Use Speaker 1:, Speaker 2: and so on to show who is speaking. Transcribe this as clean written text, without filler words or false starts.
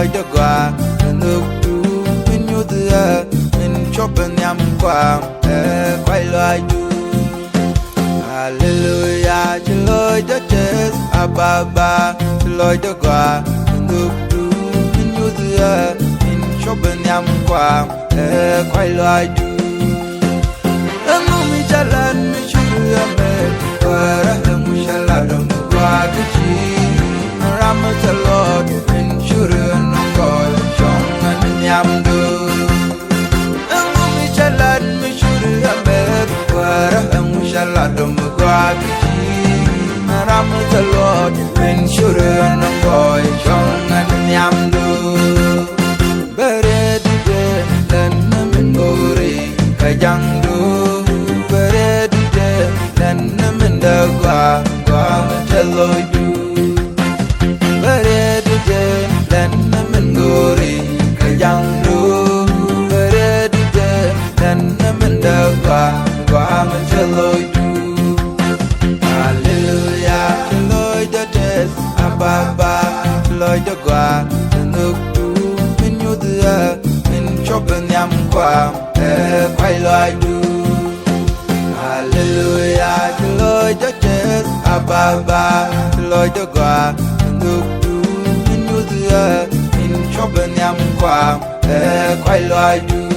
Speaker 1: loi da qua nước tu mình yêu thương mình chop nhắm qua quay lại du Aleluyaa loi da chết ababa loi da qua nước tu mình yêu thương mình chop nhắm qua quay lại du Anu mi jalan mi shuru ame Wara emu shaladam Wa kichi Ramat Lord min shuru nangol Shong an nyamdu Anu mi jalan mi shuru ame Wara emu shaladam Wa kichi Ramat Lord min shuru nangol Shong an nyamdu Beredi de lan min gori Kajangdu Gua menceloi du Beredi je dan menguri kejang du Beredi je dan mendagwa Gua menceloi du Aleluyaa loi da tes ababa loi da gua Nuk du min yudya min chopen yam kwa quay loi du Aleluyaa loi da tes ababa loi da gua Nuk du min yudya min chopen yam kwa quay loi du